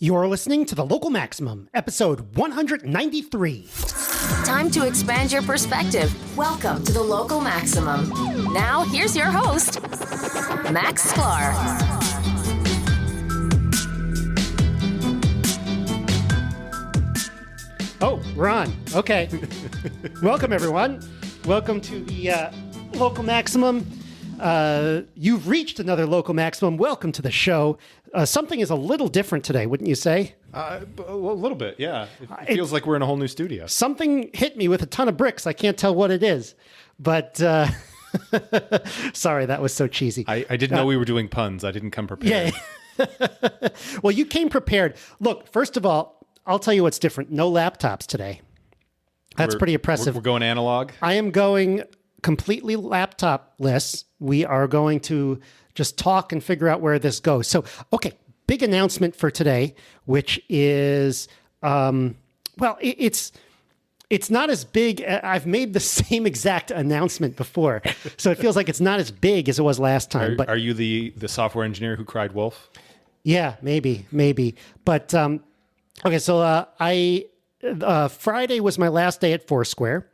You're listening to The Local Maximum, episode 193. Time to expand your perspective. Welcome to The Local Maximum. Now, here's your host, Max Sklar. Oh, we're on. Okay. Welcome, everyone. Welcome to the Local Maximum. You've reached another Local Maximum. Welcome to the show. Something is a little different today, wouldn't you say? A little bit, yeah. It feels like we're in a whole new studio. Something hit me with a ton of bricks. I can't tell what it is, but sorry, that was so cheesy. I didn't know we were doing puns. I didn't come prepared. Yeah. Well, you came prepared. Look, first of all, I'll tell you what's different. No laptops today. That's pretty impressive. We're going analog? I am going completely laptop-less. We are going to just talk and figure out where this goes. So, okay, big announcement for today, which is, it's not as big. I've made the same exact announcement before, so it feels like it's not as big as it was last time. Are you the software engineer who cried wolf? Yeah, maybe. But, okay, so Friday was my last day at Foursquare.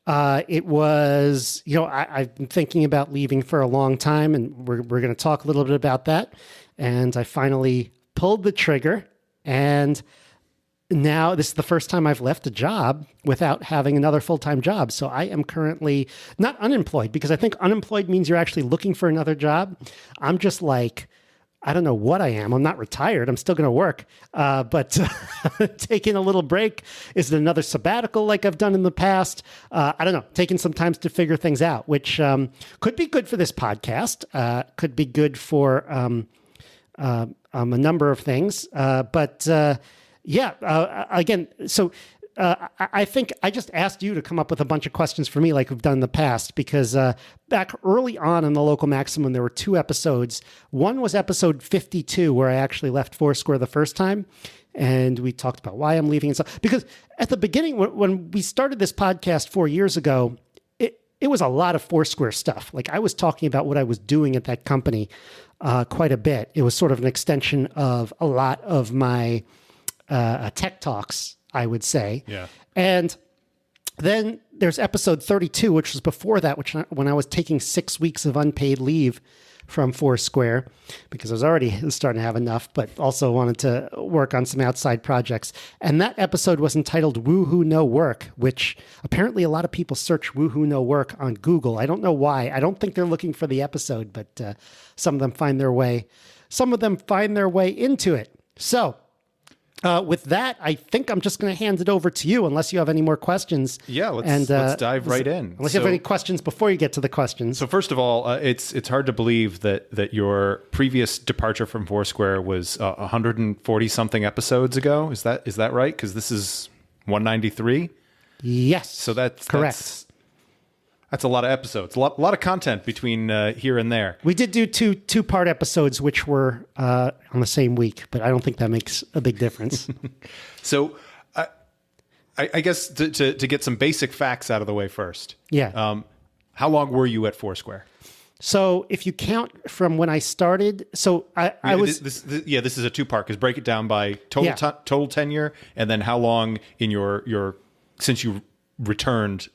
It was, I've been thinking about leaving for a long time, and we're going to talk a little bit about that. And I finally pulled the trigger, and now this is the first time I've left a job without having another full-time job. So I am currently not unemployed, because I think unemployed means you're actually looking for another job. I'm just like, I don't know what I am. I'm not retired. I'm still going to work. But taking a little break. Is it another sabbatical like I've done in the past? I don't know. Taking some time to figure things out, which could be good for this podcast. Could be good for a number of things. Again, so I think I just asked you to come up with a bunch of questions for me like we've done in the past, because back early on in the Local Maximum, there were two episodes. One was episode 52, where I actually left Foursquare the first time, and we talked about why I'm leaving and stuff. Because at the beginning, when we started this podcast 4 years ago, it was a lot of Foursquare stuff. Like, I was talking about what I was doing at that company quite a bit. It was sort of an extension of a lot of my tech talks, I would say. Yeah. And then there's episode 32, which was before that, when I was taking 6 weeks of unpaid leave from Foursquare, because I was already starting to have enough, but also wanted to work on some outside projects. And that episode was entitled Woohoo No Work, which apparently a lot of people search Woohoo No Work on Google. I don't know why. I don't think they're looking for the episode, but some of them find their way into it. So, with that, I think I'm just going to hand it over to you, unless you have any more questions. Yeah, let's dive right in. Unless you have any questions before you get to the questions. So first of all, it's hard to believe that your previous departure from Foursquare was 140 something episodes ago. Is that right? Because this is 193. Yes. So that's correct. That's a lot of episodes, a lot of content between here and there. We did do two-part episodes, which were on the same week, but I don't think that makes a big difference. So I guess to get some basic facts out of the way first. Yeah. How long were you at Foursquare? So if you count from when I started, so I was... This is a two-part, because break it down by total tenure, and then how long in your since you returned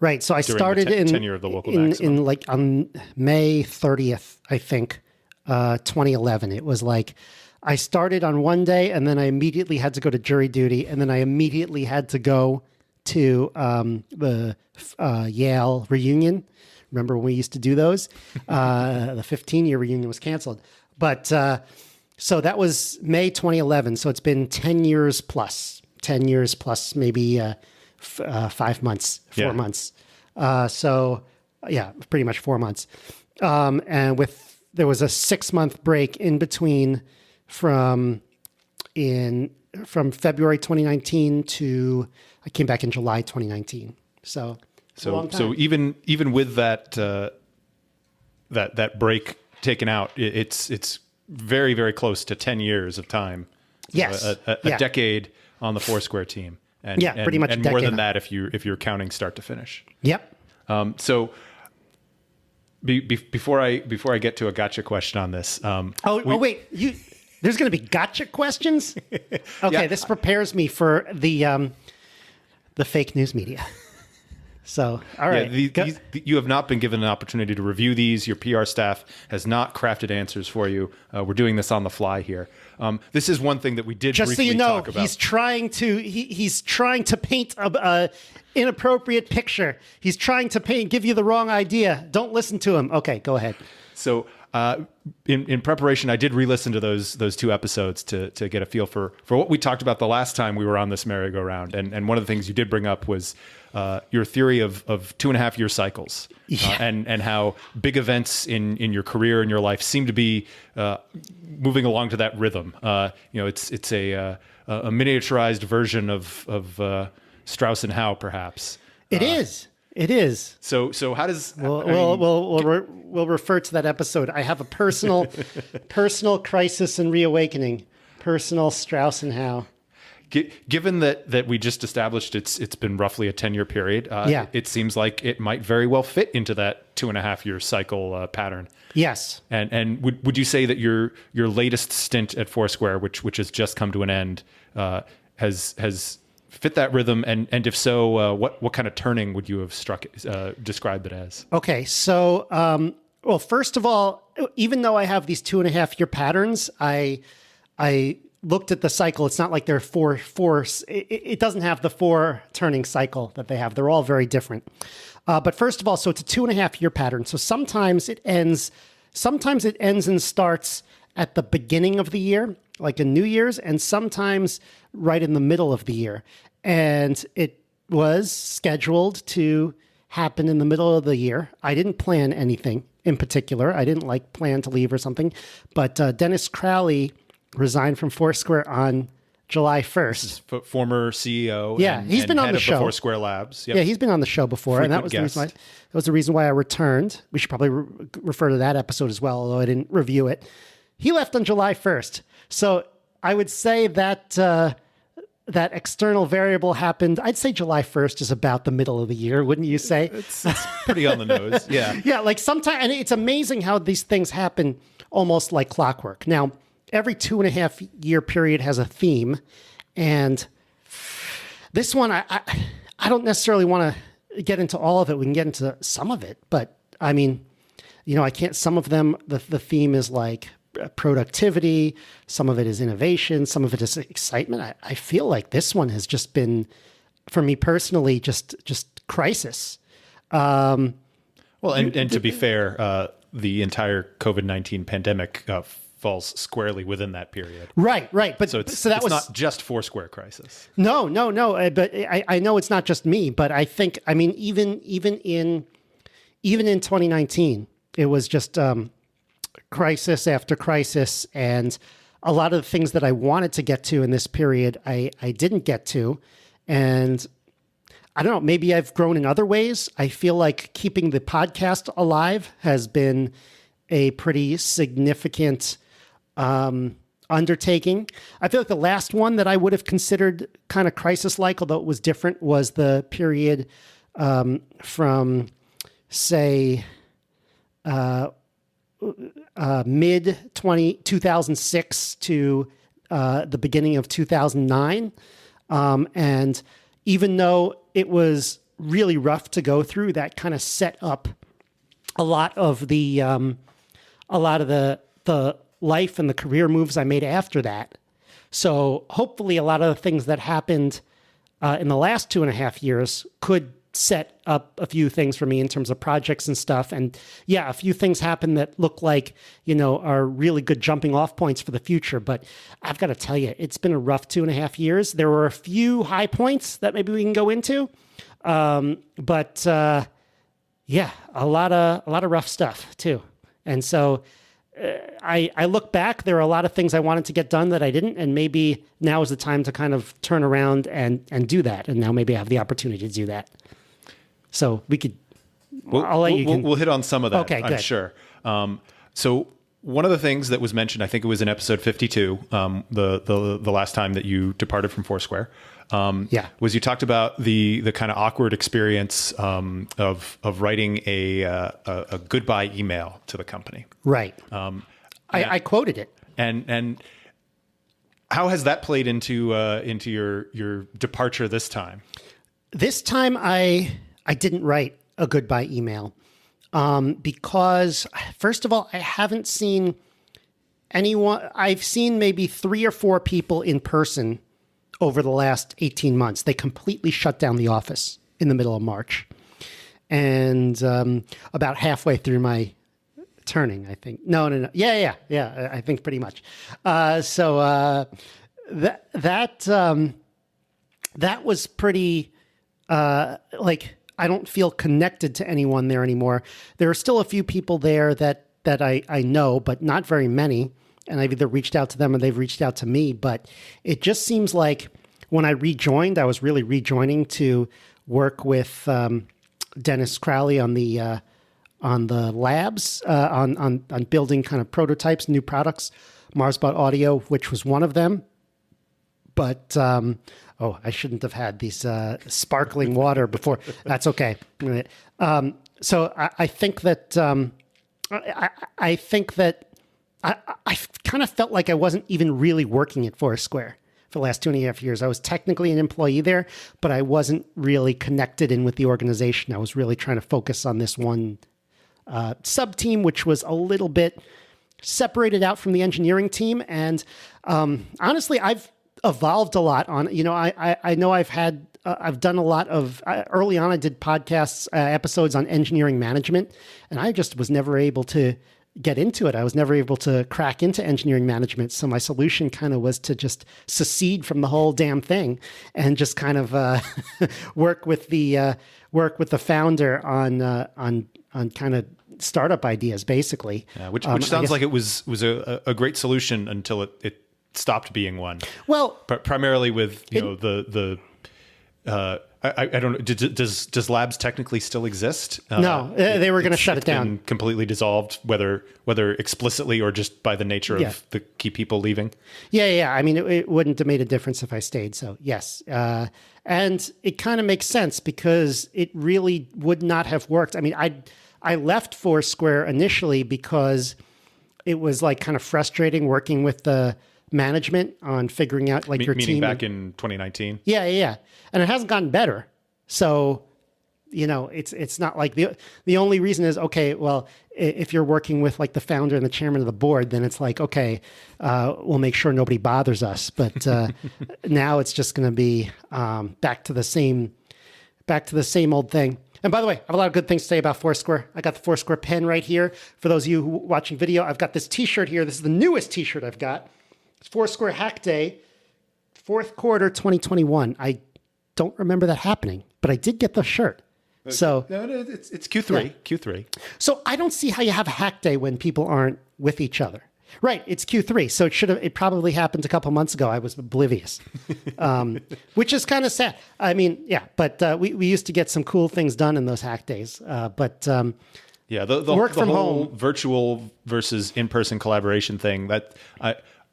right. So I started in tenure of the Local Maximum. in like on May 30th, I think, 2011. It was like I started on one day, and then I immediately had to go to jury duty, and then I immediately had to go to the Yale reunion. Remember when we used to do those? The 15-year reunion was canceled. But so that was May 2011. So it's been 10 years plus, maybe 5 months, 4 months. Pretty much 4 months. And there was a 6-month break in between from February 2019 to I came back in July 2019. So even with that break taken out, it's very, very close to 10 years of time. Yes, a decade on the Foursquare team. And, pretty much, and more than that if you're counting start to finish. Yep. So before I get to a gotcha question on this, wait, There's going to be gotcha questions. Okay, this prepares me for the fake news media. So, all right. You have not been given an opportunity to review these. Your PR staff has not crafted answers for you. We're doing this on the fly here. This is one thing that we did just so briefly you know, talk about. he's trying to paint a inappropriate picture. He's trying to give you the wrong idea. Don't listen to him. Okay, go ahead. So, in preparation, I did re-listen to those two episodes to get a feel for what we talked about the last time we were on this merry-go-round. And one of the things you did bring up was your theory of 2.5-year cycles, and how big events in your career and your life seem to be moving along to that rhythm. It's a miniaturized version of Strauss and Howe, perhaps. It is. It is. So how does we'll refer to that episode. I have a personal crisis and reawakening. Personal Strauss and Howe. Given that we just established it's been roughly a 10-year period, it seems like it might very well fit into that 2.5-year cycle pattern. Yes. And would you say that your latest stint at Foursquare, which has just come to an end, has fit that rhythm? And if so, what kind of turning would you have described it as? Okay, so well, first of all, even though I have these 2.5-year patterns, I looked at the cycle. It's not like there are four. It doesn't have the 4 turning cycle that they have. They're all very different. But first of all, so it's a 2.5-year pattern. So sometimes it ends and starts at the beginning of the year, like in New Year's, and sometimes right in the middle of the year. And it was scheduled to happen in the middle of the year. I didn't plan anything in particular. I didn't plan to leave or something. But Dennis Crowley resigned from Foursquare on July 1st. Former CEO. Yeah, he's been on the show. Of Foursquare Labs. Yep. Yeah, he's been on the show before, and that was the reason why I returned. We should probably refer to that episode as well, although I didn't review it. He left on July 1st. So I would say that that external variable happened. I'd say July 1st is about the middle of the year, wouldn't you say? It's pretty on the nose. Yeah. Yeah, like sometimes, and it's amazing how these things happen almost like clockwork. Now, every 2.5-year period has a theme, and this one, I don't necessarily want to get into all of it. We can get into some of it, but I mean, I can't. Some of them, the theme is like productivity. Some of it is innovation. Some of it is excitement. I feel like this one has just been, for me personally, just crisis. Well, and to be fair, the entire COVID-19 pandemic falls squarely within that period. Right. But so that was was not just Foursquare crisis. No. But I know it's not just me. But I think, I mean, even in 2019, it was just crisis after crisis, and a lot of the things that I wanted to get to in this period, I didn't get to, and I don't know, maybe I've grown in other ways. I feel like keeping the podcast alive has been a pretty significant undertaking. I feel like the last one that I would have considered kind of crisis-like, although it was different, was the period from, say, mid 2006 to the beginning of 2009. And even though it was really rough to go through, that kind of set up a lot of the life and the career moves I made after that. So hopefully a lot of the things that happened in the last 2.5 years could set up a few things for me in terms of projects and stuff. And yeah, a few things happen that look like, are really good jumping off points for the future. But I've got to tell you, it's been a rough 2.5 years. There were a few high points that maybe we can go into. But yeah, a lot of rough stuff too. And so I look back, there are a lot of things I wanted to get done that I didn't, and maybe now is the time to kind of turn around and do that. And now maybe I have the opportunity to do that. So we could, I'll let you. We'll hit on some of that, okay, I'm good. sure. So one of the things that was mentioned, I think it was in episode 52, the last time that you departed from Foursquare, was you talked about the kind of awkward experience of writing a goodbye email to the company. Right. I quoted it. And How has that played into your departure this time? This time I didn't write a goodbye email because, first of all, I haven't seen anyone. I've seen maybe 3 or 4 people in person over the last 18 months. They completely shut down the office in the middle of March. And about halfway through my turning, I think. No. Yeah. I think pretty much. So that was pretty, like, I don't feel connected to anyone there anymore. There are still a few people there that I know, but not very many. And I've either reached out to them or they've reached out to me. But it just seems like when I rejoined, I was really rejoining to work with Dennis Crowley on the labs, on building kind of prototypes, new products, Marsbot Audio, which was one of them. But, I shouldn't have had these sparkling water before. That's okay. So I think that I think that I kind of felt like I wasn't even really working at Foursquare for the last 2.5 years. I was technically an employee there, but I wasn't really connected in with the organization. I was really trying to focus on this one sub-team, which was a little bit separated out from the engineering team. And honestly, I've evolved a lot on, I know I've done a lot of, early on I did podcasts, episodes on engineering management, and I just was never able to get into it. I was never able to crack into engineering management. So my solution kind of was to just secede from the whole damn thing and just kind of work with the founder on kind of startup ideas, basically. Yeah, which sounds like it was a great solution until it stopped being one. Well, primarily with I don't know. Does Labs technically still exist? No, they were going to shut it down. Been completely dissolved, whether explicitly or just by the nature of the key people leaving. Yeah. I mean, it wouldn't have made a difference if I stayed. So yes, and it kind of makes sense because it really would not have worked. I mean, I left Foursquare initially because it was like kind of frustrating working with the management on figuring out like your meaning team. Back in 2019. Yeah. And it hasn't gotten better. So, it's not like the only reason is, okay, well, if you're working with like the founder and the chairman of the board, then it's like, okay, we'll make sure nobody bothers us. But now it's just going to be back to the same old thing. And by the way, I have a lot of good things to say about Foursquare. I got the Foursquare pen right here. For those of you watching video, I've got this t-shirt here. This is the newest t-shirt I've got. It's Foursquare Hack Day, 4th quarter 2021. I don't remember that happening, but I did get the shirt. So no, it's Q3. Yeah. Q3. So I don't see how you have a hack day when people aren't with each other. Right, it's Q3, so it probably happened a couple months ago. I was oblivious, which is kind of sad. I mean, yeah, but we used to get some cool things done in those hack days. But yeah, the work from whole home, virtual versus in-person collaboration thing, that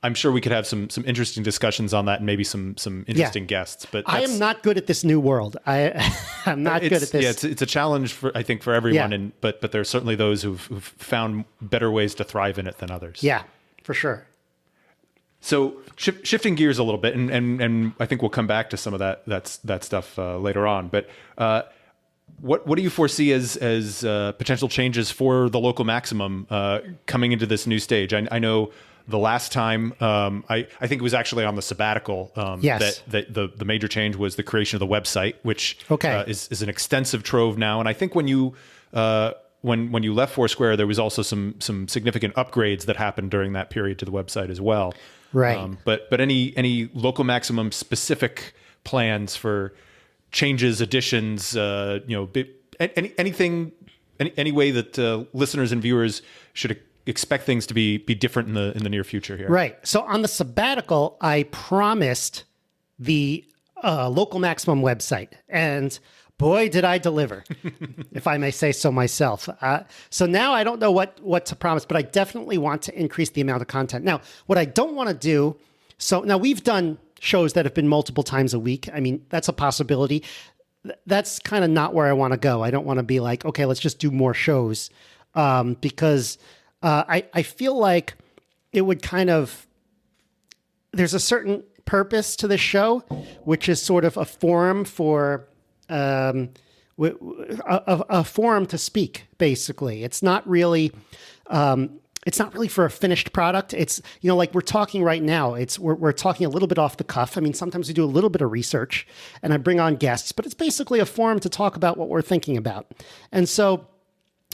I'm sure we could have some interesting discussions on that and maybe some interesting guests. But I am not good at this new world. I'm not good at this. Yeah, it's a challenge for everyone. Yeah. But there are certainly those who've found better ways to thrive in it than others. Yeah, for sure. So shifting gears a little bit, and I think we'll come back to some of that stuff later on. But what do you foresee as potential changes for the local maximum coming into this new stage? I know. The last time, I think it was actually on the sabbatical yes. that the major change was the creation of the website, which is an extensive trove now. And I think when you left Foursquare, there was also some significant upgrades that happened during that period to the website as well. Right. But any local maximum specific plans for changes, additions, anything, any way that listeners and viewers should expect things to be different in the near future here. Right. So on the sabbatical, I promised the local maximum website, and boy, did I deliver, if I may say so myself. So now I don't know what to promise, but I definitely want to increase the amount of content. Now, what I don't want to do, so now we've done shows that have been multiple times a week. I mean, that's a possibility. That's kind of not where I want to go. I don't want to be like, okay, let's just do more shows, because I feel like it would kind of there's a certain purpose to the show, which is sort of a forum for a forum to speak. Basically, it's not really for a finished product. It's, like we're talking right now. We're talking a little bit off the cuff. I mean, sometimes we do a little bit of research, and I bring on guests, but it's basically a forum to talk about what we're thinking about. And so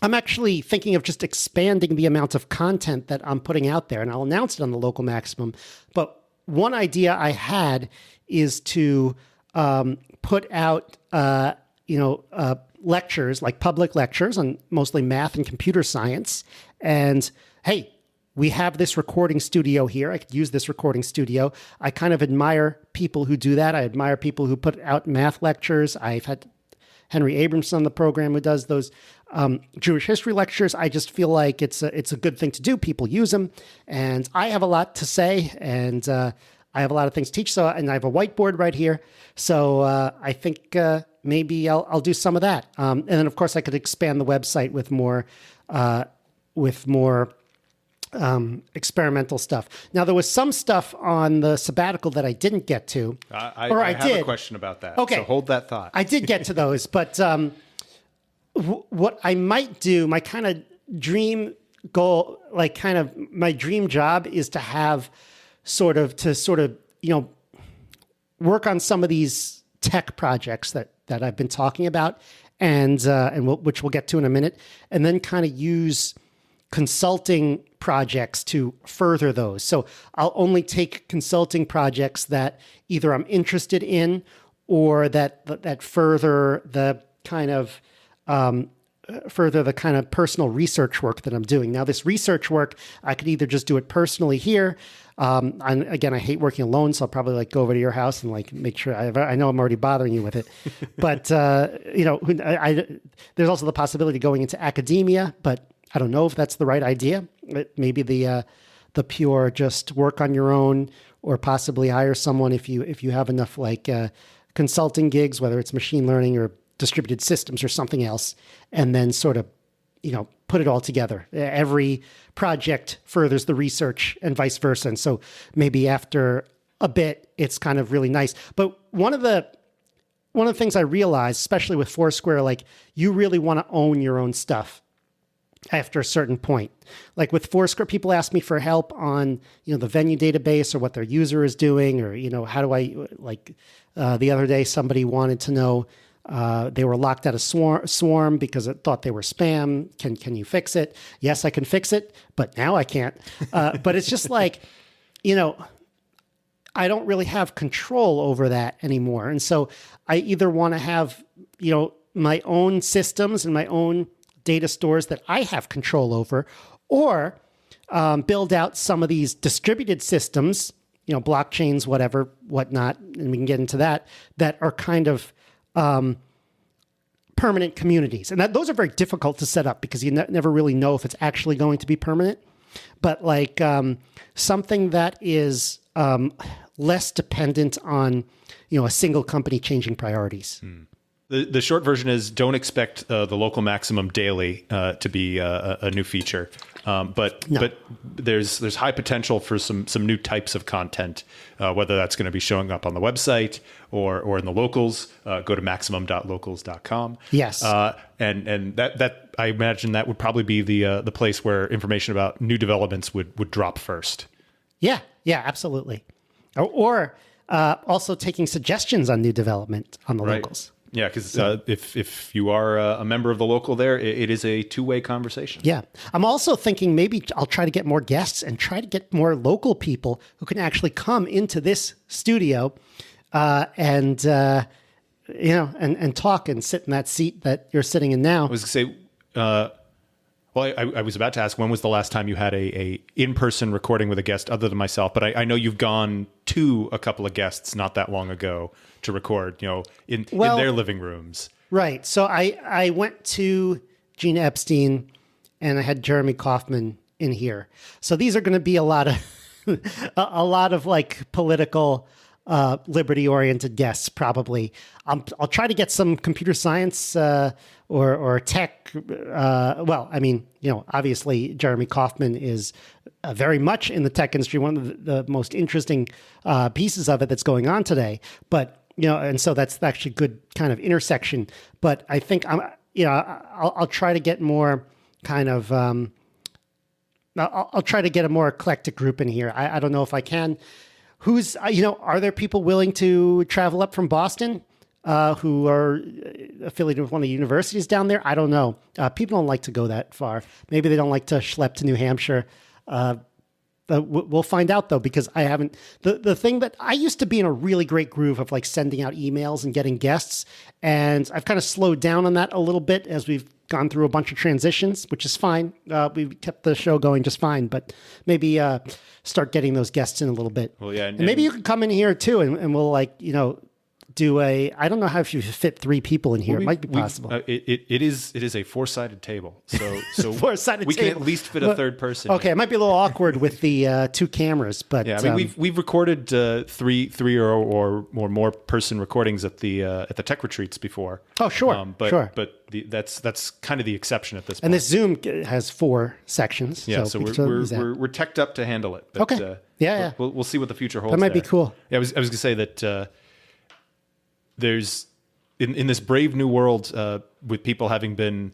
I'm actually thinking of just expanding the amount of content that I'm putting out there, and I'll announce it on the Local Maximum. But one idea I had is to put out, lectures, like public lectures on mostly math and computer science. And hey, we have this recording studio here. I could use this recording studio. I kind of admire people who do that. I admire people who put out math lectures. I've had Henry Abramson on the program who does those Jewish history lectures. I just feel like it's a good thing to do. People use them, and I have a lot to say, and I have a lot of things to teach. So, and I have a whiteboard right here. So I think maybe I'll do some of that. And then, of course, I could expand the website with more experimental stuff. Now, there was some stuff on the sabbatical that I didn't get to. I have did. a question about that. Okay. So hold that thought. I did get to those, but what I might do, my kind of dream goal, like kind of my dream job is to have sort of, work on some of these tech projects that I've been talking about, and which we'll get to in a minute, and then kind of use consulting projects to further those. So I'll only take consulting projects that either I'm interested in or that further the kind of personal research work that I'm doing. Now, this research work, I could either just do it personally here. And again, I hate working alone, so I'll probably go over to your house and make sure I know I'm already bothering you with it. But there's also the possibility of going into academia, but I don't know if that's the right idea. Maybe the pure just work on your own, or possibly hire someone if you have enough consulting gigs, whether it's machine learning or distributed systems or something else, and then sort of, put it all together. Every project furthers the research and vice versa. And so maybe after a bit, it's kind of really nice. But one of the things I realized, especially with Foursquare, you really want to own your own stuff after a certain point. Like with Foursquare, people ask me for help on, the venue database or what their user is doing, or, how do I, the other day, somebody wanted to know, they were locked out of Swarm because it thought they were spam. Can you fix it? Yes, I can fix it, but now I can't. But it's just I don't really have control over that anymore. And so I either want to have, my own systems and my own data stores that I have control over, or build out some of these distributed systems, blockchains, whatnot, and we can get into that are kind of permanent communities. And those are very difficult to set up because you never really know if it's actually going to be permanent. But something that is less dependent on, a single company changing priorities. The short version is don't expect the Local Maximum daily to be a new feature. But there's high potential for some new types of content, whether that's going to be showing up on the website or in the locals. Go to maximum.locals.com. Yes. And that I imagine that would probably be the place where information about new developments would drop first. Yeah, absolutely. Or also taking suggestions on new development on the locals. Yeah, because if you are a member of the local there, it is a two-way conversation. Yeah. I'm also thinking maybe I'll try to get more guests and try to get more local people who can actually come into this studio and talk and sit in that seat that you're sitting in now. I was going to say, I was about to ask, when was the last time you had a in-person recording with a guest other than myself? But I know you've gone to a couple of guests not that long ago to record, in their living rooms. Right. So I went to Gina Epstein and I had Jeremy Kaufman in here. So these are going to be a lot of political liberty-oriented guests, probably. I'll try to get some computer science or tech. Well, I mean, obviously Jeremy Kauffman is very much in the tech industry, one of the most interesting pieces of it that's going on today. But, and so that's actually good kind of intersection. But I think I'll try to get more kind of, I'll try to get a more eclectic group in here. I don't know if I can. Are there people willing to travel up from Boston who are affiliated with one of the universities down there? I don't know. People don't like to go that far. Maybe they don't like to schlep to New Hampshire. We'll find out, though, because I haven't. The thing that I used to be in a really great groove of like sending out emails and getting guests, and I've kind of slowed down on that a little bit as we've gone through a bunch of transitions, which is fine. We've kept the show going just fine, but maybe start getting those guests in a little bit. Well, yeah, and maybe you can come in here too, and we'll do I don't know how if you fit 3 people in here. It might be possible. It is a 4-sided table, so 4-sided we table. can at least fit a third person. Okay, it might be a little awkward with the 2 cameras, but yeah, I mean we've recorded three or more person recordings at the tech retreats before. Oh, sure, but that's kind of the exception at this point. And this Zoom has 4 sections. Yeah, so we're teched up to handle it. But, okay. Yeah. We'll see what the future holds. That might there. be cool. Yeah, I was going to say that. There's in this brave new world with people having been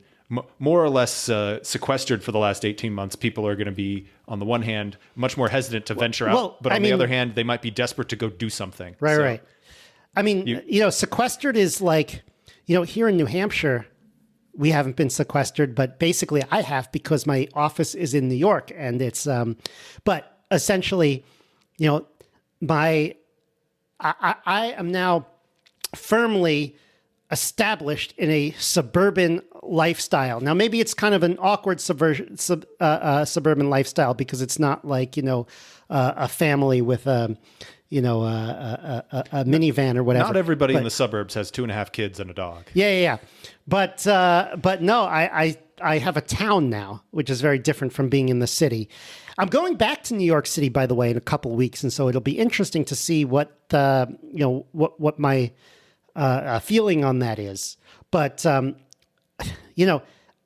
more or less sequestered for the last 18 months, people are going to be, on the one hand, much more hesitant to venture out, but on the other hand, they might be desperate to go do something. Right. I mean, sequestered is like, here in New Hampshire, we haven't been sequestered, but basically I have because my office is in New York, and it's, but essentially, I am now firmly established in a suburban lifestyle. Now, maybe it's kind of an awkward suburban lifestyle because it's not like, a family with a minivan or whatever. Not everybody in the suburbs has 2.5 kids and a dog. Yeah. But no, I have a town now, which is very different from being in the city. I'm going back to New York City, by the way, in a couple of weeks, and so it'll be interesting to see what my feeling on that is. But I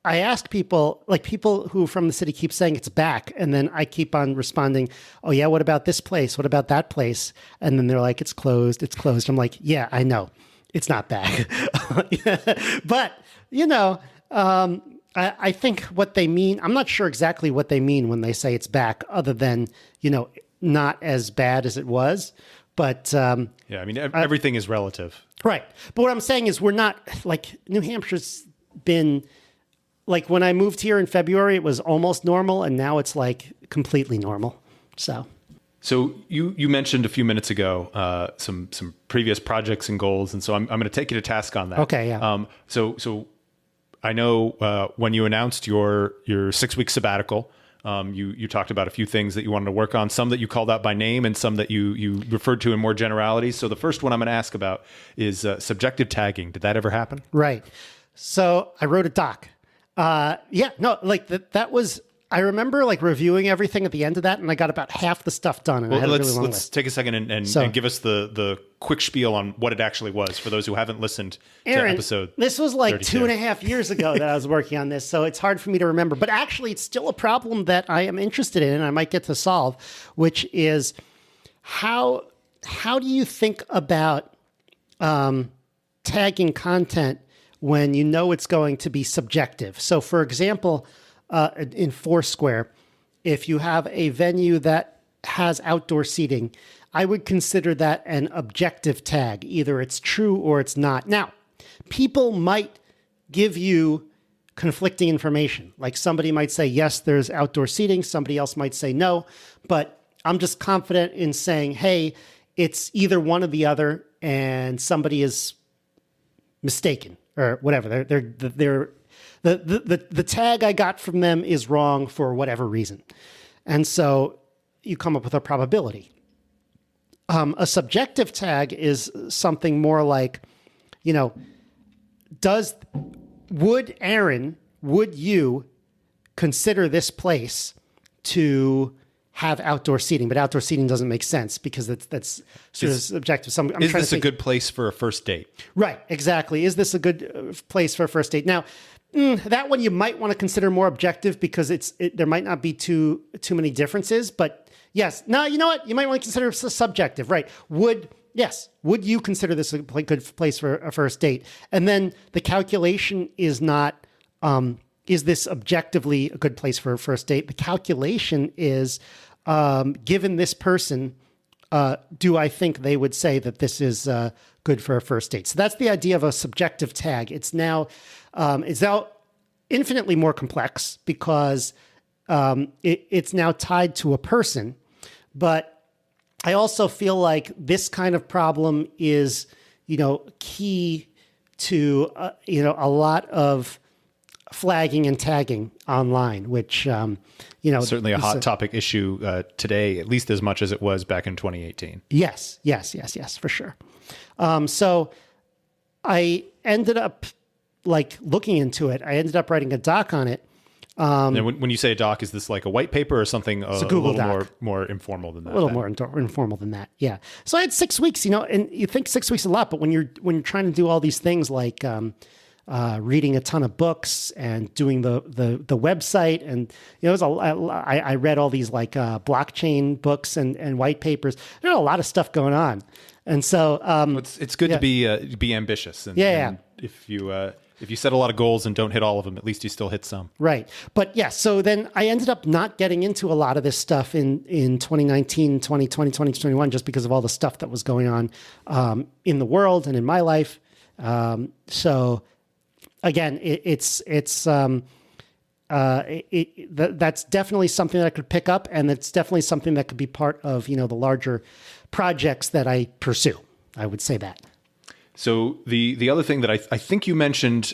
ask people who from the city keep saying it's back, and then I keep on responding, oh yeah, what about this place? What about that place? And then they're like, it's closed. I'm like, yeah, I know. It's not back. But, I think what they mean, I'm not sure exactly what they mean when they say it's back, other than, not as bad as it was. But yeah, I mean, everything is relative. Right. But what I'm saying is we're not, like, New Hampshire's been, like, when I moved here in February, it was almost normal, and now it's, like, completely normal. So you mentioned a few minutes ago some previous projects and goals, and so I'm going to take you to task on that. Okay, yeah. So I know when you announced your 6-week sabbatical, you talked about a few things that you wanted to work on, some that you called out by name and some that you referred to in more generalities. So the first one I'm going to ask about is subjective tagging. Did that ever happen? Right. So I wrote a doc. That was, I remember like reviewing everything at the end of that, and I got about half the stuff done. And I had a really long let's list. take a second and give us the quick spiel on what it actually was for those who haven't listened to episode. This was like 32. 2.5 years ago that I was working on this, so it's hard for me to remember. But actually, it's still a problem that I am interested in, and I might get to solve, which is how do you think about tagging content when you know it's going to be subjective? So, for example, in Foursquare, if you have a venue that has outdoor seating, I would consider that an objective tag. Either it's true or it's not. Now, people might give you conflicting information. Like somebody might say, yes, there's outdoor seating. Somebody else might say no. But I'm just confident in saying, hey, it's either one or the other, and somebody is mistaken or whatever. The tag I got from them is wrong for whatever reason. And so you come up with a probability. A subjective tag is something more like, would you consider this place to have outdoor seating, but outdoor seating doesn't make sense because that's sort of subjective. So I'm Is trying this to a think, good place for a first date? right, exactly. Is this a good place for a first date? Now, that one you might want to consider more objective because there might not be too many differences. But yes, now you know what? You might want to consider subjective, right? Would you consider this a good place for a first date? And then the calculation is not, is this objectively a good place for a first date? The calculation is, given this person, do I think they would say that this is good for a first date? So that's the idea of a subjective tag. It's now infinitely more complex because it's now tied to a person. But I also feel like this kind of problem is, key to, a lot of flagging and tagging online, which, Certainly a hot topic issue today, at least as much as it was back in 2018. Yes, for sure. So I ended up looking into it. I ended up writing a doc on it. And when you say a doc, is this like a white paper or something a Google little doc. more informal than that? A little more informal than that. Yeah. So I had 6 weeks, and you think 6 weeks is a lot, but when you're trying to do all these things like reading a ton of books and doing the website, and there's I read all these blockchain books and white papers. There's a lot of stuff going on, and so it's good to be ambitious. And, and if you set a lot of goals and don't hit all of them, at least you still hit some. Right. But yeah, so then I ended up not getting into a lot of this stuff in 2019, 2020, 2021, just because of all the stuff that was going on in the world and in my life. So again, that's definitely something that I could pick up, and it's definitely something that could be part of, the larger projects that I pursue. I would say that. So the other thing that I think you mentioned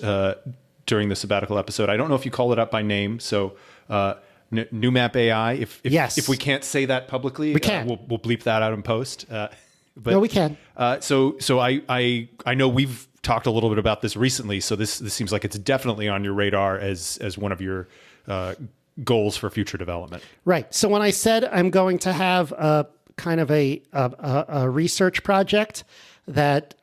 during the sabbatical episode, I don't know if you call it up by name. So New Map AI. If we can't say that publicly, we can. We'll bleep that out in post. But no, we can. So I know we've talked a little bit about this recently. So this seems like it's definitely on your radar as one of your goals for future development. Right. So when I said I'm going to have a kind of a research project that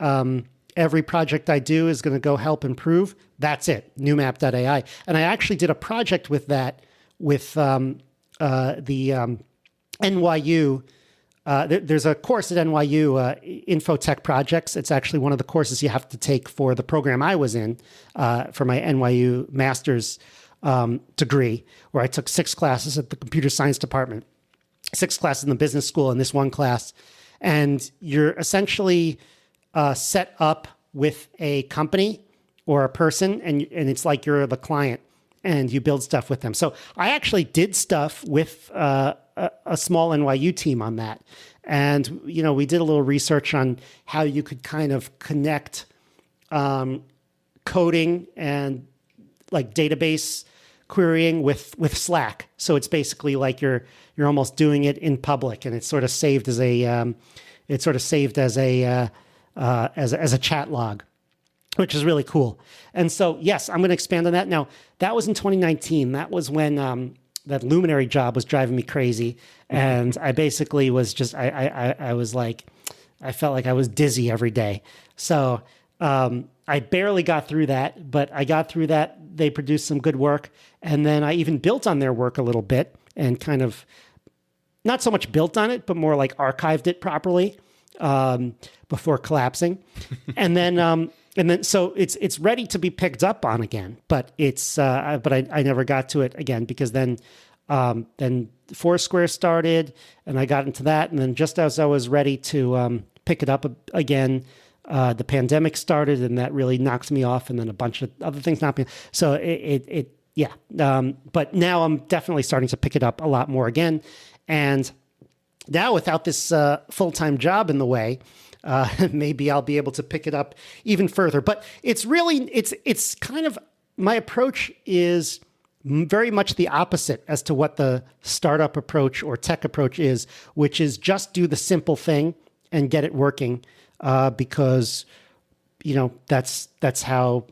every project I do is going to go help improve, that's it, newmap.ai. And I actually did a project with that with the NYU. There's a course at NYU, Infotech Projects. It's actually one of the courses you have to take for the program I was in for my NYU master's degree, where I took 6 classes at the computer science department, 6 classes in the business school, and this one class. And you're essentially set up with a company or a person, and it's like you're the client, and you build stuff with them. So I actually did stuff with a small NYU team on that. And, we did a little research on how you could kind of connect coding and database querying with Slack. So it's basically like you're almost doing it in public, and it's sort of saved as a as a chat log, which is really cool. And so, yes, I'm going to expand on that. Now, that was in 2019. That was when that Luminary job was driving me crazy. And I basically was just, I was like, I felt like I was dizzy every day. So I barely got through that, but I got through that. They produced some good work. And then I even built on their work a little bit and kind of, not so much built on it, but more like archived it properly before collapsing. And then so it's ready to be picked up on again, but I never got to it again because then Foursquare started and I got into that. And then just as I was ready to pick it up again, the pandemic started and that really knocked me off. And then a bunch of other things knocked me. So but now I'm definitely starting to pick it up a lot more again. And now without this full-time job in the way, maybe I'll be able to pick it up even further. But it's really, it's kind of, my approach is very much the opposite as to what the startup approach or tech approach is, which is just do the simple thing and get it working because, that's how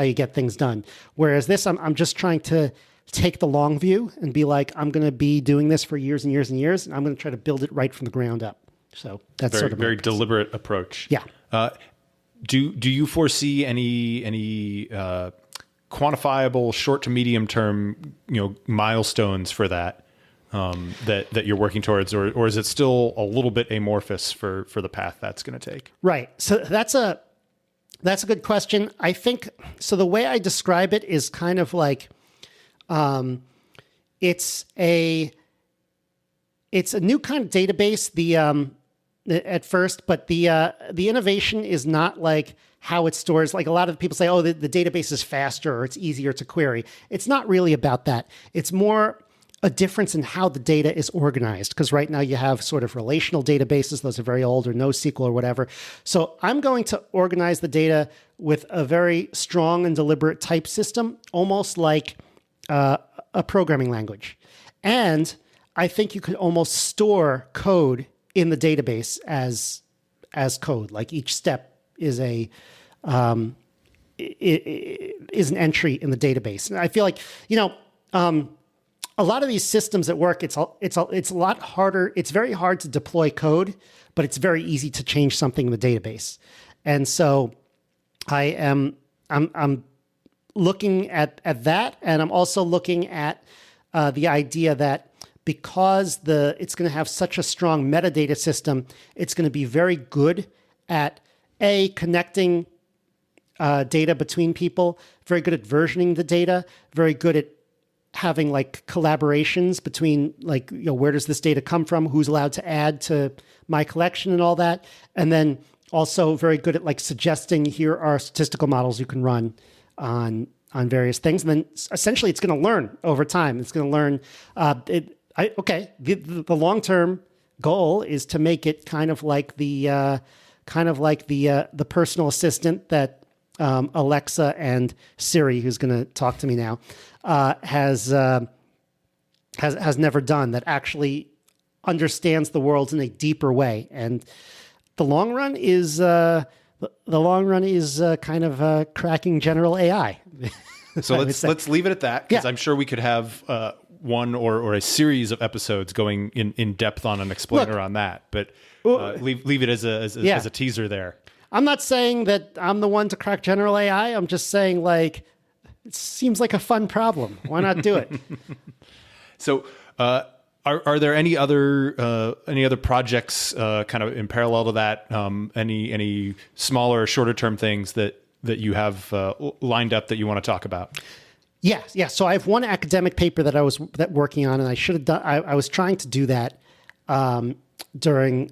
you get things done. Whereas this, I'm just trying to take the long view and be like, I'm going to be doing this for years and years and years, and I'm going to try to build it right from the ground up. So that's very, sort of very deliberate approach. Yeah. Do you foresee any quantifiable short to medium term milestones for that that you're working towards, or is it still a little bit amorphous for the path that's going to take? Right. So that's a good question. I think so. The way I describe it is kind of like it's a new kind of database. At first, but the innovation is not like how it stores. Like a lot of people say, oh, the database is faster or it's easier to query. It's not really about that. It's more a difference in how the data is organized. Because right now you have sort of relational databases. Those are very old, or NoSQL or whatever. So I'm going to organize the data with a very strong and deliberate type system, almost like a programming language. And I think you could almost store code in the database as code. Like each step is is an entry in the database. And I feel like a lot of these systems at work, it's a lot harder. It's very hard to deploy code, but it's very easy to change something in the database. And so I'm looking at that, and I'm also looking at the idea that because it's going to have such a strong metadata system, it's going to be very good at connecting data between people, very good at versioning the data, very good at having like collaborations between like, where does this data come from? Who's allowed to add to my collection and all that. And then also very good at like suggesting, here are statistical models you can run on various things. And then essentially it's going to learn over time. It's going to learn the long-term goal is to make it kind of like the personal assistant that Alexa and Siri, who's going to talk to me now, has never done, that actually understands the world in a deeper way. And the long run is kind of cracking general AI. So let's leave it at that, because Yeah. I'm sure we could have one or a series of episodes going in depth on an explainer on that. But leave it as a teaser there. I'm not saying that I'm the one to crack general AI. I'm just saying, like, it seems like a fun problem. Why not do it? So, are there any other projects kind of in parallel to that? Any smaller, shorter term things that you have lined up that you want to talk about? Yeah. So I have one academic paper that I was working on, and I should have done. I was trying to do that during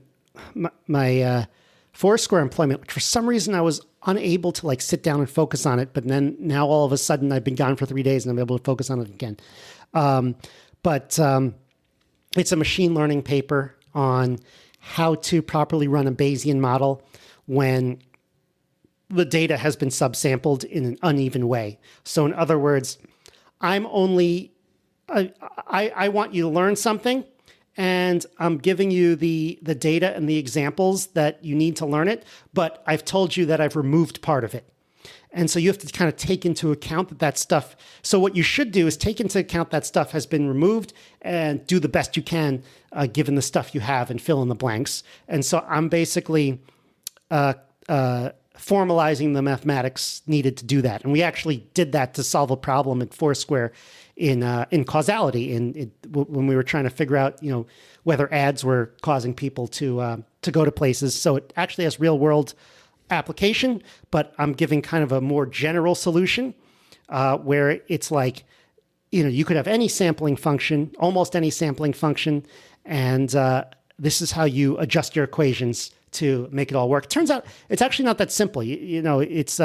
my Foursquare employment, which for some reason I was unable to like sit down and focus on it. But then now all of a sudden I've been gone for 3 days and I'm able to focus on it again. But it's a machine learning paper on how to properly run a Bayesian model when the data has been subsampled in an uneven way. So in other words, I want you to learn something, and I'm giving you the data and the examples that you need to learn it, but I've told you that I've removed part of it. And so you have to kind of take into account that stuff. So what you should do is take into account that stuff has been removed and do the best you can given the stuff you have and fill in the blanks. And so I'm basically formalizing the mathematics needed to do that. And we actually did that to solve a problem at Foursquare in causality, when we were trying to figure out, whether ads were causing people to go to places. So it actually has real world application, but I'm giving kind of a more general solution where it's like, you could have any sampling function, almost any sampling function, and this is how you adjust your equations to make it all work. Turns out it's actually not that simple. It's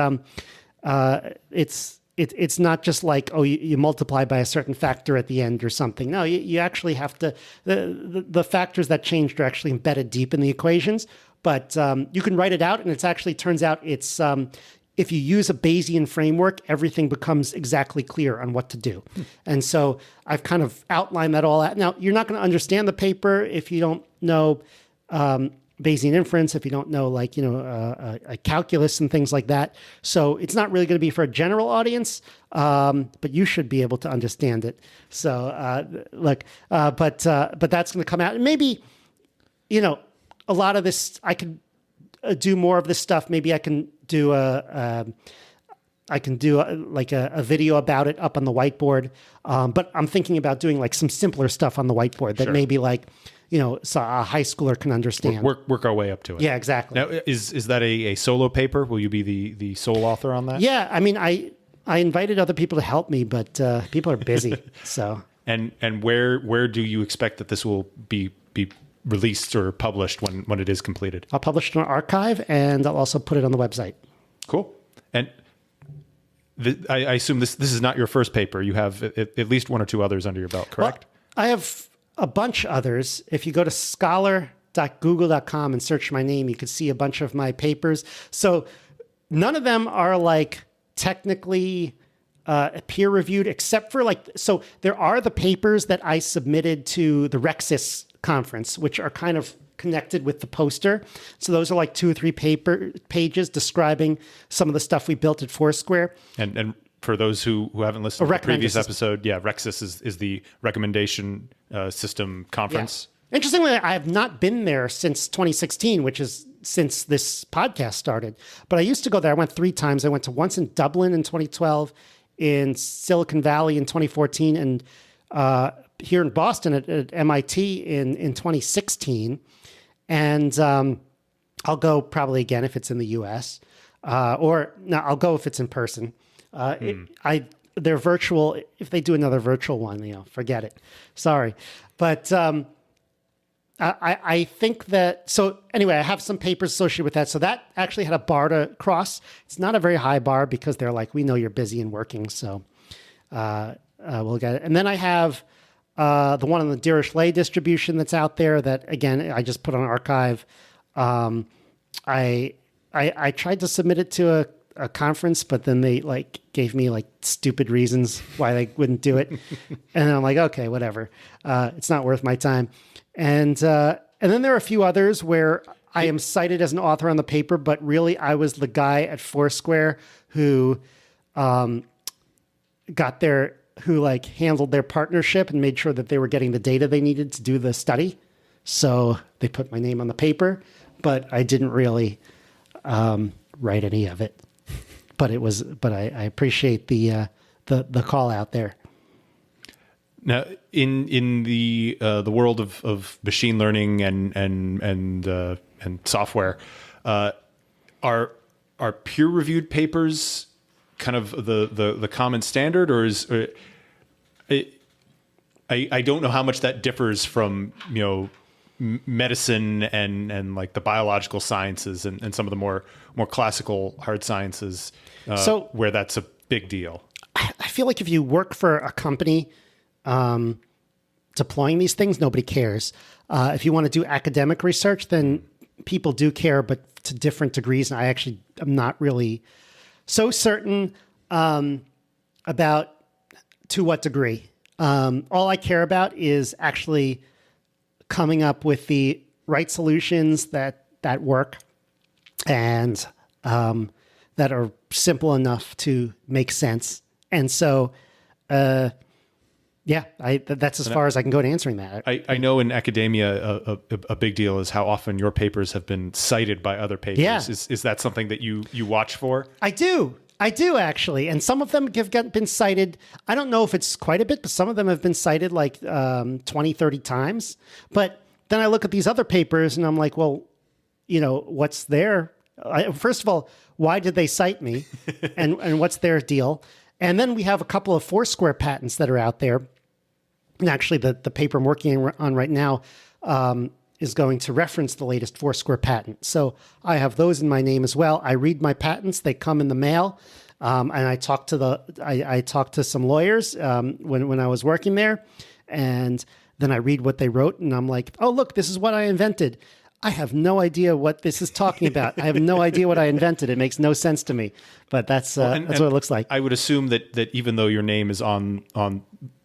not just like, you multiply by a certain factor at the end or something. No, you actually have to, the factors that changed are actually embedded deep in the equations, but you can write it out, and turns out it's, if you use a Bayesian framework, everything becomes exactly clear on what to do. And so I've kind of outlined that all out. Now, you're not going to understand the paper if you don't know Bayesian inference, if you don't know calculus and things like that. So it's not really going to be for a general audience, but you should be able to understand it. So but that's going to come out, and maybe a lot of this I could do more of this stuff. Maybe I can do a video about it up on the whiteboard. But I'm thinking about doing like some simpler stuff on the whiteboard that maybe so a high schooler can understand. Work our way up to it. Yeah, exactly. Now, is that a solo paper? Will you be the sole author on that? Yeah, I mean, I invited other people to help me, but people are busy. So and where do you expect that this will be released or published when it is completed? I'll publish it on archive, and I'll also put it on the website. Cool. And I assume this is not your first paper. You have at least one or two others under your belt, correct? Well, I have a bunch others. If you go to scholar.google.com and search my name, you can see a bunch of my papers. So none of them are like technically peer reviewed, except for so there are the papers that I submitted to the Rexis conference, which are kind of connected with the poster. So those are like 2 or 3 pages describing some of the stuff we built at Foursquare. And for those who haven't listened to the previous episode, Rexis is the recommendation system conference. Yeah. Interestingly, I have not been there since 2016, which is since this podcast started. But I used to go there. I went 3 times. I went to once in Dublin in 2012, in Silicon Valley in 2014, and here in Boston at MIT in 2016. And I'll go probably again if it's in the U.S. I'll go if it's in person. They're virtual. If they do another virtual one, forget it. Sorry. But I think that, so anyway, I have some papers associated with that. So that actually had a bar to cross. It's not a very high bar because they're like, we know you're busy and working. So we'll get it. And then I have the one on the Dirichlet distribution that's out there that, again, I just put on archive. I tried to submit it to a conference, but then they gave me stupid reasons why they wouldn't do it. And I'm like, okay, whatever. It's not worth my time. And then there are a few others where I am cited as an author on the paper, but really I was the guy at Foursquare who handled their partnership and made sure that they were getting the data they needed to do the study. So they put my name on the paper, but I didn't really write any of it. But I appreciate the call out there. Now, in the world of machine learning and software, are peer reviewed papers kind of the common standard, or is I don't know how much that differs from medicine and like the biological sciences and some of the more classical hard sciences, where that's a big deal. I feel like if you work for a company deploying these things, nobody cares. If you want to do academic research, then people do care, but to different degrees. And I actually am not really so certain about to what degree. All I care about is actually coming up with the right solutions that work and that are simple enough to make sense. And so, that's as far as I can go to answering that. I know in academia, a big deal is how often your papers have been cited by other papers. Yeah. Is that something that you watch for? I do actually. And some of them have been cited. I don't know if it's quite a bit, but some of them have been cited 20, 30 times. But then I look at these other papers and I'm like, well, what's their, first of all, why did they cite me and what's their deal? And then we have a couple of Foursquare patents that are out there. And actually the paper I'm working on right now is going to reference the latest Foursquare patent. So I have those in my name as well. I read my patents. They come in the mail. And I talked to some lawyers when I was working there. And then I read what they wrote and I'm like, oh, look, this is what I invented. I have no idea what this is talking about. I have no idea what I invented. It makes no sense to me. But that's what it looks like. I would assume that even though your name is on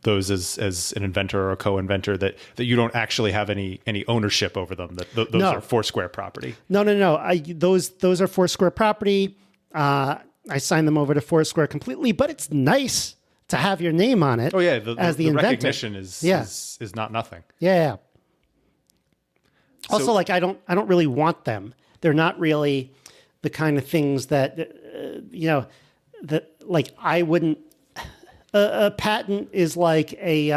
those as an inventor or a co-inventor, that you don't actually have any ownership over them. That those No. are Foursquare property. No. Those are Foursquare property. I signed them over to Foursquare completely, but it's nice to have your name on it. Oh yeah, as the inventor. recognition is not nothing. Yeah. Also, So- like I don't really want them. They're not really the kind of things that that like I wouldn't. A patent is like it's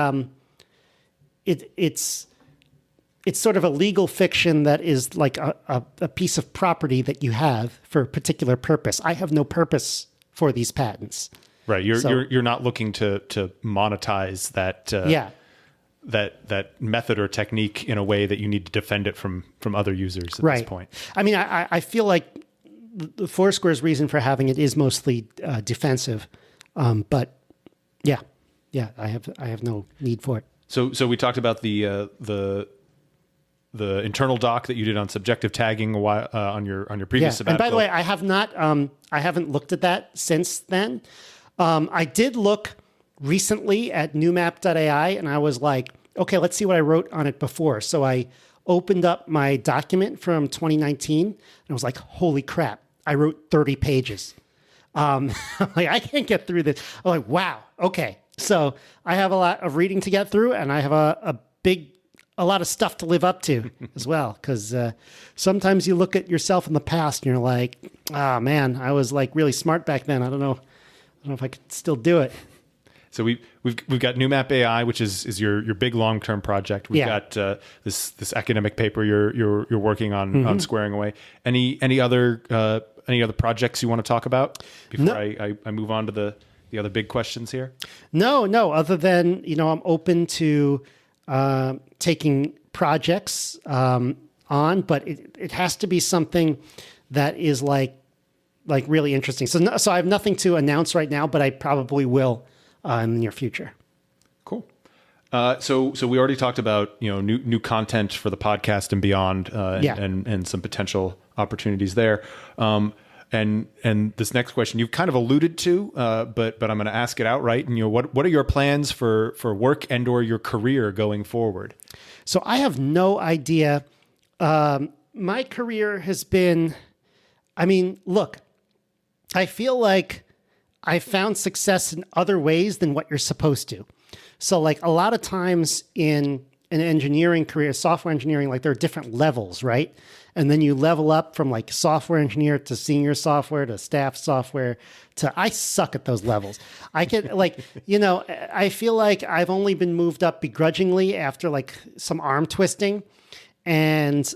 sort of a legal fiction that is like a piece of property that you have for a particular purpose. I have no purpose for these patents. Right. You're not looking to monetize that. That method or technique in a way that you need to defend it from other users at this point. I mean, I feel like the Foursquare's reason for having it is mostly defensive, but yeah, I have no need for it. So we talked about the internal doc that you did on subjective tagging a while, on your previous sabbatical. And by the way, I have not. I haven't looked at that since then. I did look recently at newmap.ai, and I was like, okay, let's see what I wrote on it before. So I opened up my document from 2019, and I was like, holy crap, I wrote 30 pages. I'm like, I can't get through this. I'm like, wow, okay. So I have a lot of reading to get through, and I have a lot of stuff to live up to as well. Because sometimes you look at yourself in the past, and you're like, oh man, I was like really smart back then. I don't know if I could still do it. So we've got NewMap AI, which is your big long-term project. We've got this academic paper you're working on squaring away. Any other projects you want to talk about before I move on to the other big questions here? No. Other than I'm open to taking projects on, but it has to be something that is like really interesting. So I have nothing to announce right now, but I probably will in the near future. Cool. So we already talked about new content for the podcast and beyond, and some potential opportunities there. And this next question you've kind of alluded to, but I'm going to ask it outright. And what are your plans for work and/or your career going forward? So I have no idea. My career has been. I mean, look, I feel like I found success in other ways than what you're supposed to. So like a lot of times in an engineering career, software engineering, like there are different levels, right? And then you level up from like software engineer to senior software to staff software to I suck at those levels. I can I feel like I've only been moved up begrudgingly after like some arm twisting. And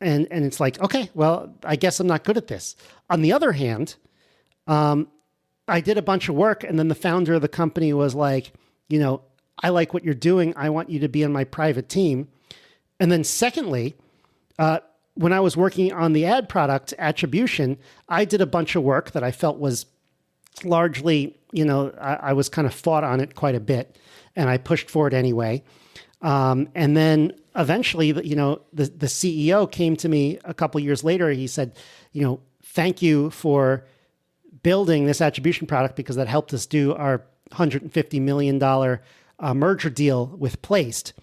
it's like, okay, well, I guess I'm not good at this. On the other hand, I did a bunch of work, and then the founder of the company was like, I like what you're doing. I want you to be on my private team. And then secondly, when I was working on the ad product attribution, I did a bunch of work that I felt was largely, I was kind of fought on it quite a bit, and I pushed for it anyway. And then eventually, the CEO came to me a couple years later. He said, thank you for building this attribution product because that helped us do our $150 million merger deal with Placed.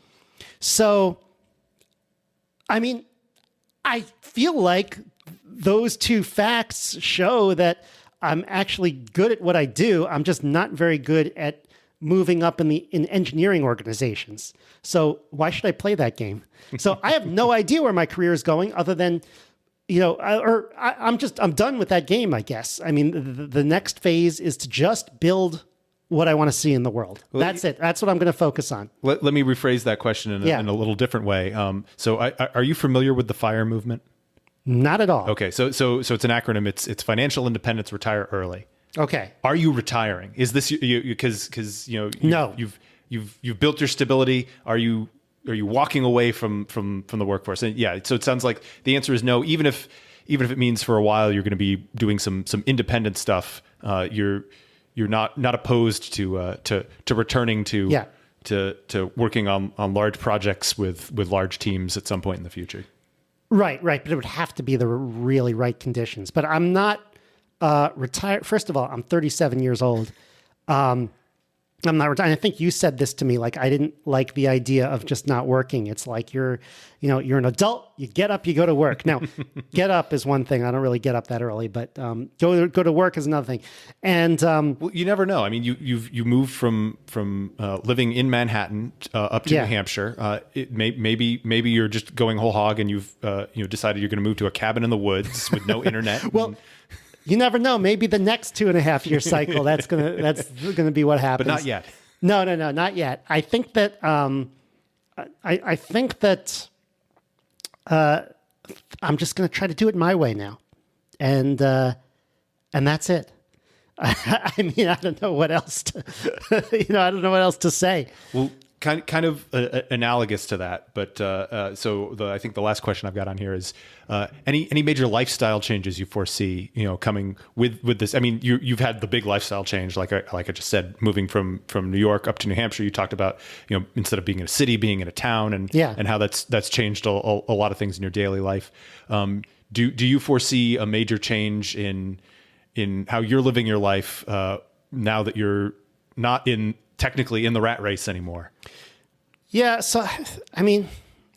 So, I mean, I feel like those two facts show that I'm actually good at what I do. I'm just not very good at moving up in engineering organizations. So why should I play that game? So I have no idea where my career is going other than, I'm done with that game, I guess. I mean, the next phase is to just build what I want to see in the world. Well, that's it. That's what I'm going to focus on. Let me rephrase that question in a little different way. So are you familiar with the FIRE movement? Not at all. Okay. So it's an acronym. It's financial independence, retire early. Okay. Are you retiring? Is this because no. You've built your stability? Are you walking away from the workforce? And yeah, so it sounds like the answer is no. Even if it means for a while you're going to be doing some independent stuff, you're not opposed to returning to to working on large projects with large teams at some point in the future. Right. But it would have to be the really right conditions. But I'm not retired. First of all, I'm 37 years old. I'm not retired. I think you said this to me, like I didn't like the idea of just not working. It's like you're an adult, you get up, you go to work. Now, get up is one thing. I don't really get up that early, but go to work is another thing. And well, you never know. I mean, you moved from living in Manhattan up to New Hampshire. Maybe you're just going whole hog, and you've decided you're going to move to a cabin in the woods with no internet. Well. You never know. Maybe the next 2.5 year cycle, that's gonna be what happens. But not yet. No, not yet. I think that I think that I'm just gonna try to do it my way now, and that's it. I mean, I don't know what else to, I don't know what else to say. Well, kind of analogous to that, but I think the last question I've got on here is any major lifestyle changes you foresee, coming with this. I mean, you've had the big lifestyle change, like I just said, moving from New York up to New Hampshire. You talked about instead of being in a city, being in a town, and how that's changed a lot of things in your daily life. Do you foresee a major change in how you're living your life now that you're not technically in the rat race anymore? Yeah, so I mean,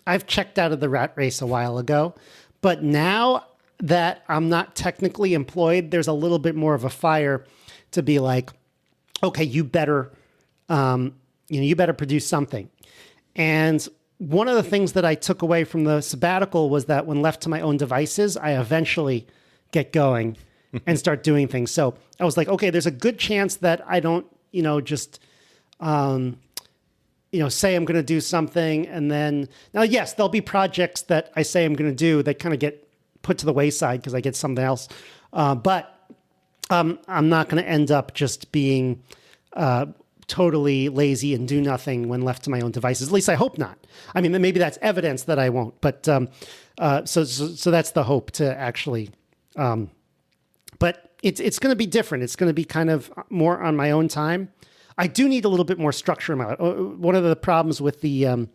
I've checked out of the rat race a while ago, but now that I'm not technically employed, there's a little bit more of a fire to be like, okay, you better produce something. And one of the things that I took away from the sabbatical was that when left to my own devices, I eventually get going and start doing things. So I was like, okay, there's a good chance that I don't, just say I'm going to do something. And then now, yes, there'll be projects that I say I'm going to do that kind of get put to the wayside because I get something else. But I'm not going to end up just being totally lazy and do nothing when left to my own devices. At least I hope not. I mean, maybe that's evidence that I won't. But so that's the hope to actually. But it's going to be different. It's going to be kind of more on my own time. I do need a little bit more structure in my life. One of the problems with the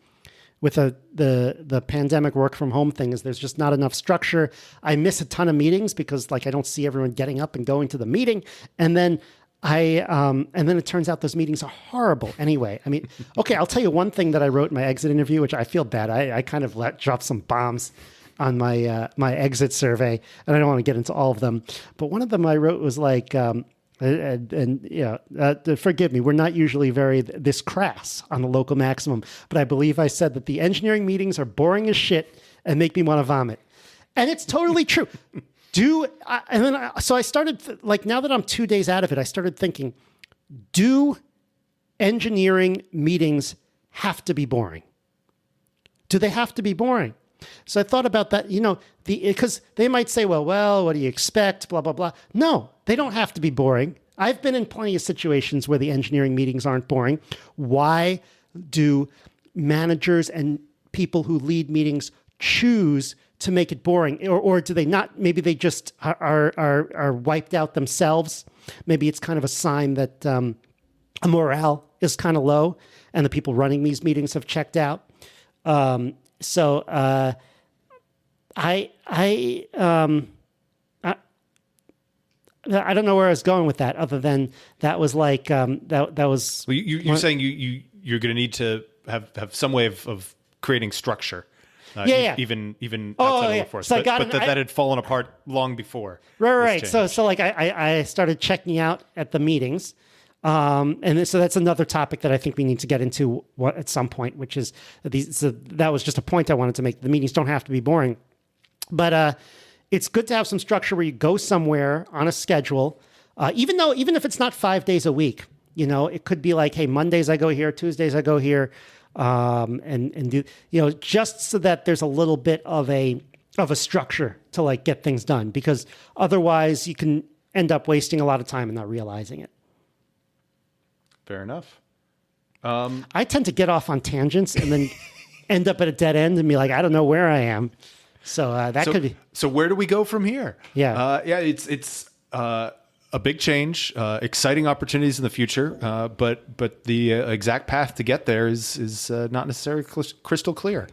pandemic work from home thing is there's just not enough structure. I miss a ton of meetings because I don't see everyone getting up and going to the meeting. And then it turns out those meetings are horrible anyway. I mean, okay, I'll tell you one thing that I wrote in my exit interview, which I feel bad. I kind of drop some bombs on my my exit survey, and I don't want to get into all of them. But one of them I wrote was like, forgive me, we're not usually this crass on the local maximum, but I believe I said that the engineering meetings are boring as shit and make me want to vomit. And it's totally true. So I started, now that I'm 2 days out of it, I started thinking, do engineering meetings have to be boring? Do they have to be boring? So I thought about that, because they might say, well, what do you expect? Blah, blah, blah. No, they don't have to be boring. I've been in plenty of situations where the engineering meetings aren't boring. Why do managers and people who lead meetings choose to make it boring? Or do they not? Maybe they just are wiped out themselves. Maybe it's kind of a sign that morale is kind of low and the people running these meetings have checked out. So I don't know where I was going with that, other than that was like that was. Well, you're saying you're going to need to have some way of creating structure. Even outside of the workforce, so but that had fallen apart long before. Right. So I started checking out at the meetings. So that's another topic that I think we need to get into at some point, which is that was just a point I wanted to make. The meetings don't have to be boring, but it's good to have some structure where you go somewhere on a schedule, even if it's not 5 days a week. It could be like, hey, Mondays I go here, Tuesdays I go here, and do just so that there's a little bit of a structure to get things done, because otherwise you can end up wasting a lot of time and not realizing it. Fair enough. I tend to get off on tangents and then end up at a dead end and be like, I don't know where I am. So that could be. So where do we go from here? Yeah. It's a big change, exciting opportunities in the future, but the exact path to get there is not necessarily crystal clear.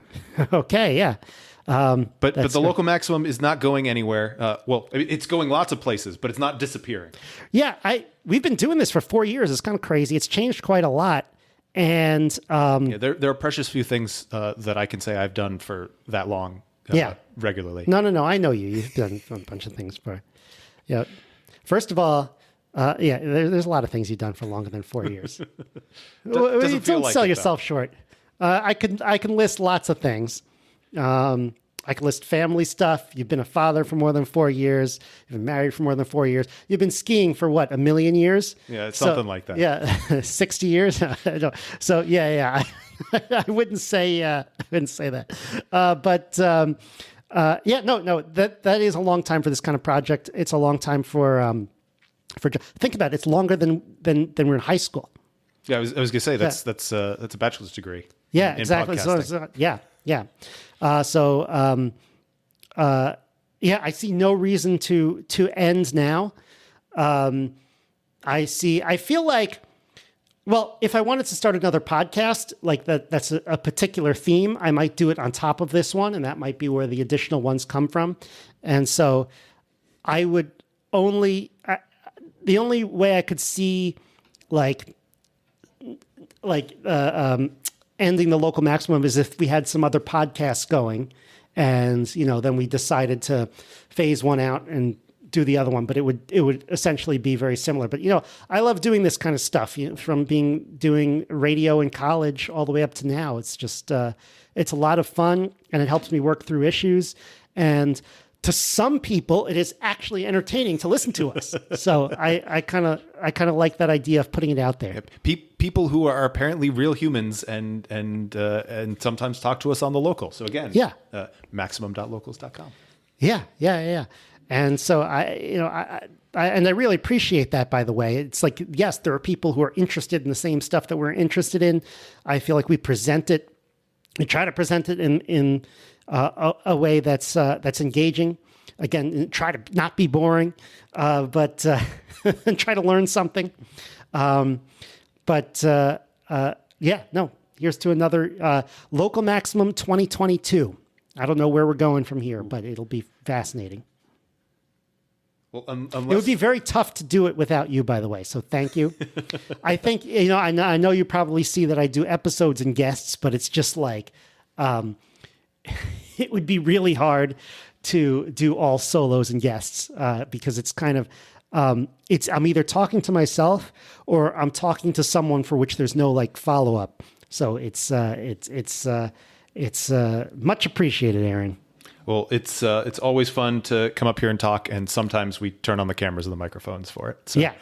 Okay, yeah. But the local maximum is not going anywhere. Well, it's going lots of places, but it's not disappearing. Yeah, we've been doing this for 4 years. It's kind of crazy. It's changed quite a lot. And there are precious few things that I can say I've done for that long regularly. No. I know you. You've done a bunch of things for. Yeah. First of all, there's a lot of things you've done for longer than 4 years. Doesn't feel Don't like sell it, yourself short. I can list lots of things. I can list family stuff. You've been a father for more than 4 years. You've been married for more than 4 years. You've been skiing for what, 1 million years? Yeah, it's something like that. Yeah, 60 years. So yeah. I wouldn't say that. No. That is a long time for this kind of project. It's a long time for think about it. It's longer than we're in high school. Yeah, I was going to say that's a bachelor's degree. Yeah, in exactly. podcasting. Yeah. I see no reason to end now. I feel like, well, if I wanted to start another podcast, like that's a particular theme, I might do it on top of this one, and that might be where the additional ones come from. And so I would the only way I could see ending the local maximum is if we had some other podcasts going, and then we decided to phase one out and do the other one, but it would essentially be very similar. But I love doing this kind of stuff, from doing radio in college all the way up to now. It's just it's a lot of fun, and it helps me work through issues, and to some people, it is actually entertaining to listen to us. So I kind of like that idea of putting it out there. People who are apparently real humans and sometimes talk to us on the local. So again, maximum.locals.com. Yeah. And so I really appreciate that, by the way. It's like, yes, there are people who are interested in the same stuff that we're interested in. I feel like we try to present it in a way that's engaging. Again, try to not be boring, but try to learn something. Here's to another Local Maximum 2022. I don't know where we're going from here, but it'll be fascinating. Well, it would be very tough to do it without you, by the way. So thank you. I think, I know you probably see that I do episodes and guests, but it's just like, it would be really hard to do all solos and guests because it's kind of, I'm either talking to myself or I'm talking to someone for which there's no follow up. So it's much appreciated, Aaron. Well, it's always fun to come up here and talk, and sometimes we turn on the cameras and the microphones for it. So, yeah.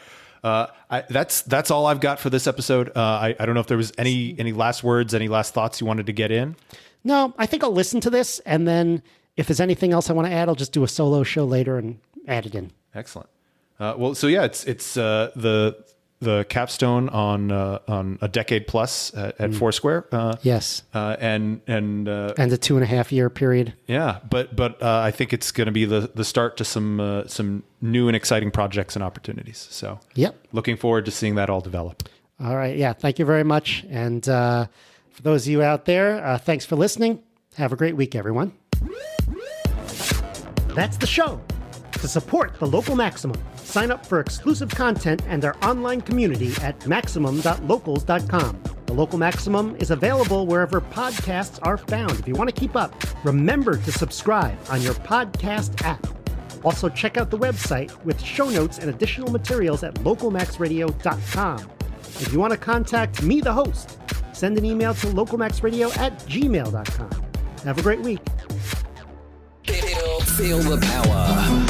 That's all I've got for this episode. I don't know if there was any last words, any last thoughts you wanted to get in. No, I think I'll listen to this, and then if there's anything else I want to add, I'll just do a solo show later and add it in. Excellent. It's the capstone on a decade plus at Foursquare. Yes. And a 2.5 year period. Yeah, but I think it's going to be the start to some new and exciting projects and opportunities. So looking forward to seeing that all develop. All right. Yeah. Thank you very much. And for those of you out there, thanks for listening. Have a great week, everyone. That's the show. To support the Local Maximum, sign up for exclusive content and our online community at maximum.locals.com. The Local Maximum is available wherever podcasts are found. If you want to keep up, remember to subscribe on your podcast app. Also, check out the website with show notes and additional materials at localmaxradio.com. If you want to contact me, the host, send an email to localmaxradio@gmail.com. Have a great week. Feel the power.